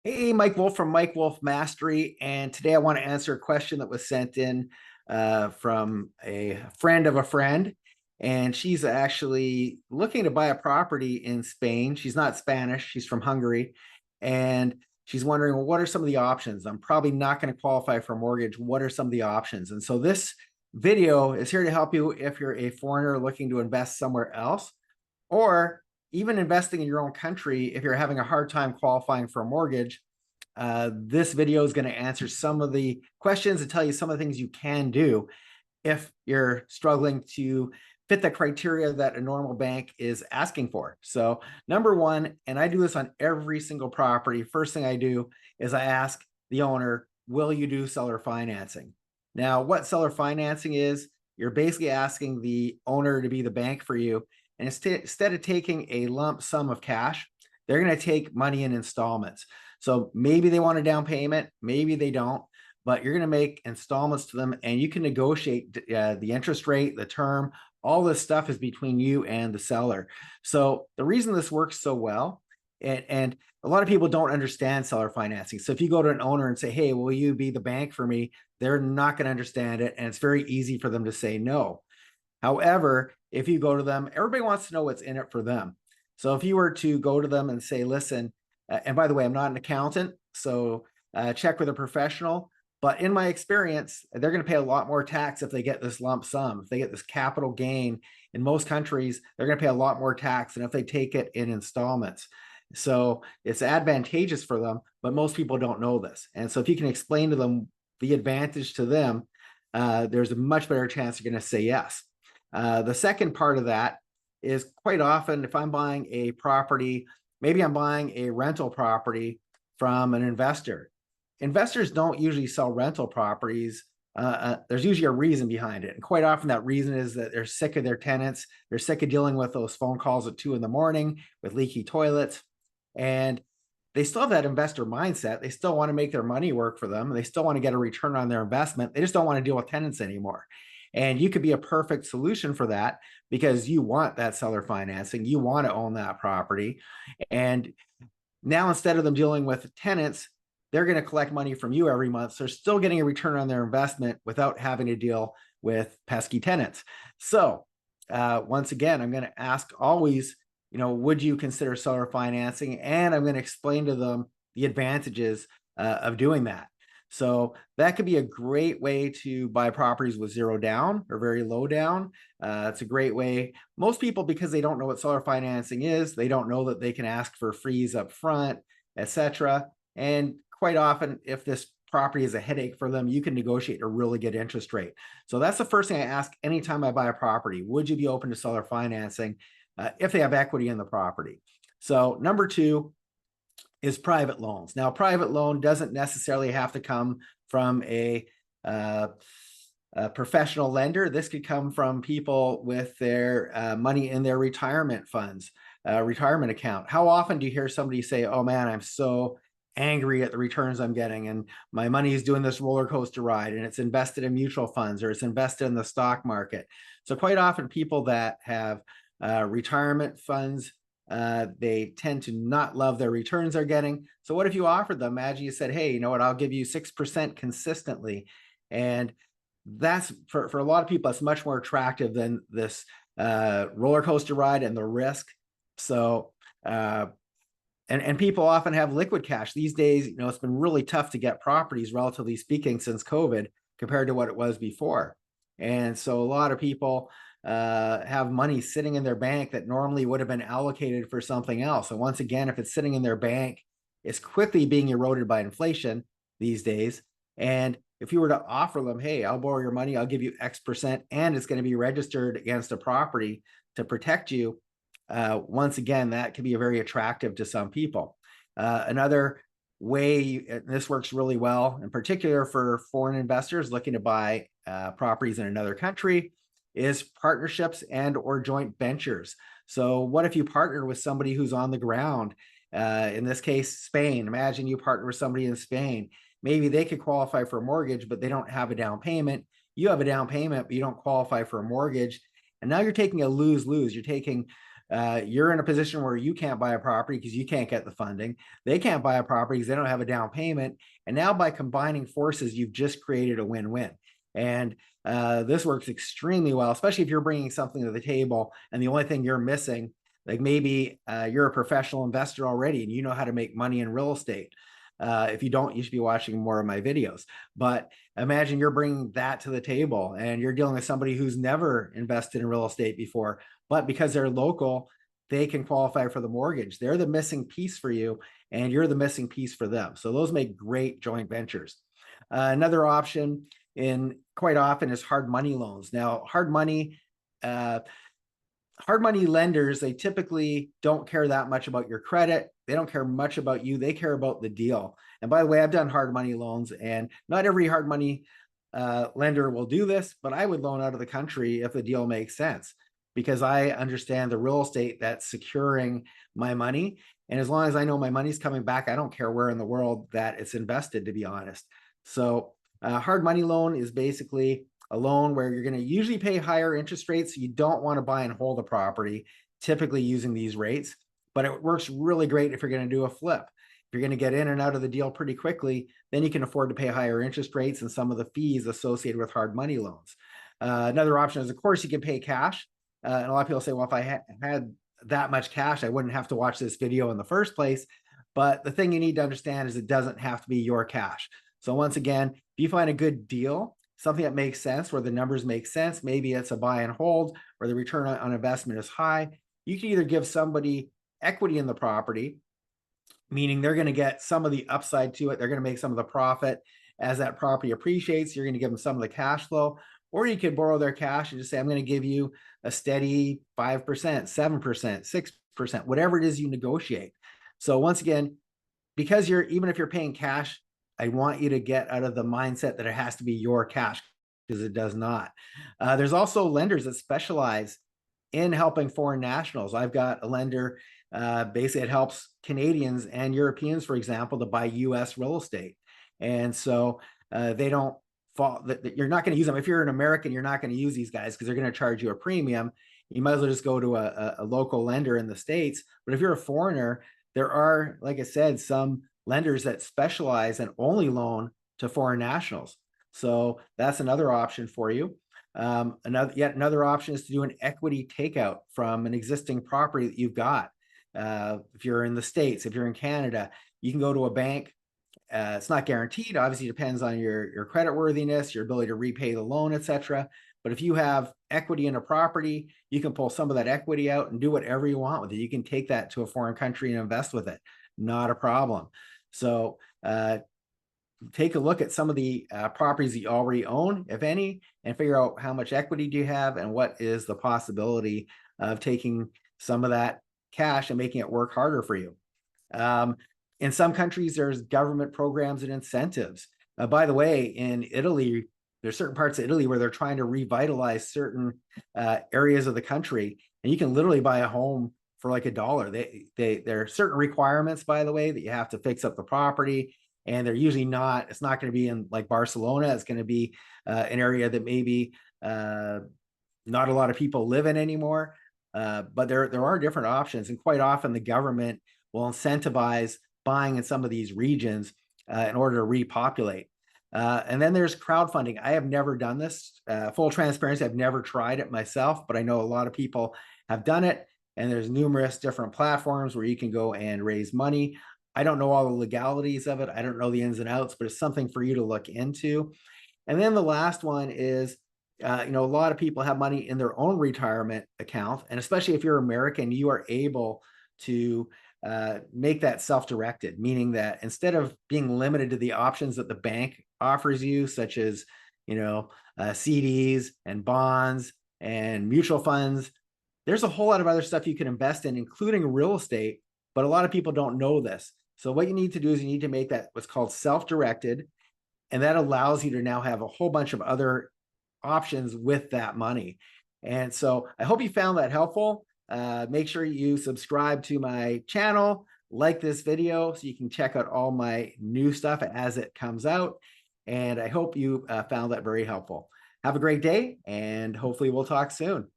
Hey, Mike Wolf from Mike Wolf Mastery. And today I want to answer a question that was sent in from a friend of a friend. And she's actually looking to buy a property in Spain. She's not Spanish, she's from Hungary. And she's wondering, well, what are some of the options? I'm probably not going to qualify for a mortgage. What are some of the options? And so this video is here to help you if you're a foreigner looking to invest somewhere else, or even investing in your own country if you're having a hard time qualifying for a mortgage. This video is going to answer some of the questions and tell you some of the things you can do if you're struggling to fit the criteria that a normal bank is asking for. So, number one, and I do this on every single property, first thing I do is I ask the owner, will you do seller financing? Now, what seller financing is, you're basically asking the owner to be the bank for you. And instead of taking a lump sum of cash, they're going to take money in installments. So maybe they want a down payment, maybe they don't, but you're going to make installments to them, and you can negotiate the interest rate, the term. All this stuff is between you and the seller. So the reason this works so well, and a lot of people don't understand seller financing. So if you go to an owner and say, hey, will you be the bank for me? They're not going to understand it. And it's very easy for them to say no. However, if you go to them, everybody wants to know what's in it for them. So if you were to go to them and say, listen, and by the way, I'm not an accountant, so check with a professional. But in my experience, they're going to pay a lot more tax if they get this lump sum. If they get this capital gain, in most countries, they're going to pay a lot more tax than if they take it in installments. So it's advantageous for them, but most people don't know this. And so if you can explain to them the advantage to them, there's a much better chance you're going to say yes. The second part of that is, quite often, if I'm buying a property, maybe I'm buying a rental property from an investor. Investors don't usually sell rental properties. There's usually a reason behind it. And quite often that reason is that they're sick of their tenants. They're sick of dealing with those phone calls at 2 a.m. with leaky toilets. And they still have that investor mindset. They still want to make their money work for them. They still want to get a return on their investment. They just don't want to deal with tenants anymore. And you could be a perfect solution for that because you want that seller financing. You want to own that property. And now, instead of them dealing with tenants, they're going to collect money from you every month. So they're still getting a return on their investment without having to deal with pesky tenants. So once again, I'm going to ask always, would you consider seller financing? And I'm going to explain to them the advantages of doing that. So that could be a great way to buy properties with zero down or very low down. It's a great way. Most people, because they don't know what seller financing is, they don't know that they can ask for freeze up front, etc. And quite often, if this property is a headache for them, you can negotiate a really good interest rate. So that's the first thing I ask anytime I buy a property. Would you be open to seller financing if they have equity in the property? So number two is private loans. Now, a private loan doesn't necessarily have to come from a professional lender. This could come from people with their money in their retirement funds, retirement account. How often do you hear somebody say, oh man, I'm so angry at the returns I'm getting, and my money is doing this roller coaster ride, and it's invested in mutual funds or it's invested in the stock market? So quite often people that have retirement funds, they tend to not love their returns they're getting. So what if you offered them, imagine you said, hey, you know what, I'll give you 6% consistently. And that's, for a lot of people, that's much more attractive than this roller coaster ride and the risk. So, and people often have liquid cash these days. It's been really tough to get properties, relatively speaking, since COVID compared to what it was before. And so a lot of people have money sitting in their bank that normally would have been allocated for something else. And once again, if it's sitting in their bank, it's quickly being eroded by inflation these days. And if you were to offer them, hey, I'll borrow your money, I'll give you X%, and it's going to be registered against a property to protect you, once again, that can be very attractive to some people. Another way, this works really well, in particular for foreign investors looking to buy properties in another country, is partnerships and or joint ventures. So what if you partner with somebody who's on the ground? In this case, Spain. Imagine you partner with somebody in Spain. Maybe they could qualify for a mortgage, but they don't have a down payment. You have a down payment, but you don't qualify for a mortgage. And now you're taking a lose-lose. You're taking You're in a position where you can't buy a property because you can't get the funding. They can't buy a property because they don't have a down payment. And now by combining forces, you've just created a win-win. And this works extremely well, especially if you're bringing something to the table and the only thing you're missing, like maybe you're a professional investor already and you know how to make money in real estate. If you don't, you should be watching more of my videos. But imagine you're bringing that to the table and you're dealing with somebody who's never invested in real estate before, but because they're local, they can qualify for the mortgage. They're the missing piece for you, and you're the missing piece for them. So those make great joint ventures. Another option in quite often is hard money loans. Now, hard money lenders, they typically don't care that much about your credit. They don't care much about you. They care about the deal. And by the way, I've done hard money loans, and not every hard money lender will do this, but I would loan out of the country if the deal makes sense, because I understand the real estate that's securing my money. And as long as I know my money's coming back, I don't care where in the world that it's invested, to be honest. So hard money loan is basically a loan where you're going to usually pay higher interest rates. You don't want to buy and hold a property, typically using these rates, but it works really great if you're going to do a flip. If you're going to get in and out of the deal pretty quickly, then you can afford to pay higher interest rates and some of the fees associated with hard money loans. Another option is, of course, you can pay cash. And a lot of people say, well, if I had that much cash, I wouldn't have to watch this video in the first place. But the thing you need to understand is it doesn't have to be your cash. So once again, if you find a good deal, something that makes sense, where the numbers make sense, maybe it's a buy and hold, or the return on investment is high, you can either give somebody equity in the property, meaning they're going to get some of the upside to it. They're going to make some of the profit as that property appreciates. You're going to give them some of the cash flow, or you could borrow their cash and just say, I'm going to give you a steady 5%, 7%, 6%, whatever it is you negotiate. So once again, because even if you're paying cash, I want you to get out of the mindset that it has to be your cash, because it does not. There's also lenders that specialize in helping foreign nationals. I've got a lender, basically it helps Canadians and Europeans, for example, to buy US real estate. And so they don't fall, you're not going to use them. If you're an American, you're not going to use these guys because they're going to charge you a premium. You might as well just go to a local lender in the States. But if you're a foreigner, there are, like I said, some lenders that specialize and only loan to foreign nationals. So that's another option for you. Another option is to do an equity takeout from an existing property that you've got. If you're in the States, if you're in Canada, you can go to a bank. It's not guaranteed. Obviously, it depends on your credit worthiness, your ability to repay the loan, etc. But if you have equity in a property, you can pull some of that equity out and do whatever you want with it. You can take that to a foreign country and invest with it. Not a problem. So take a look at some of the properties that you already own, if any, and figure out how much equity do you have and what is the possibility of taking some of that cash and making it work harder for you. In some countries, there's government programs and incentives. By the way, in Italy, there's certain parts of Italy where they're trying to revitalize certain areas of the country, and you can literally buy a home for like $1. There are certain requirements, by the way, that you have to fix up the property, and they're usually not. It's not going to be in like Barcelona. It's going to be an area that maybe not a lot of people live in anymore. But there are different options, and quite often the government will incentivize buying in some of these regions in order to repopulate. And then there's crowdfunding. I have never done this. Full transparency, I've never tried it myself, but I know a lot of people have done it. And there's numerous different platforms where you can go and raise money. I don't know all the legalities of it. I don't know the ins and outs, but it's something for you to look into. And then the last one is, a lot of people have money in their own retirement account. And especially if you're American, you are able to make that self-directed, meaning that instead of being limited to the options that the bank offers you, such as, CDs and bonds and mutual funds, there's a whole lot of other stuff you can invest in, including real estate, but a lot of people don't know this. So what you need to do is you need to make that what's called self-directed, and that allows you to now have a whole bunch of other options with that money. And so I hope you found that helpful. Make sure you subscribe to my channel, like this video so you can check out all my new stuff as it comes out. And I hope you found that very helpful. Have a great day, and hopefully we'll talk soon.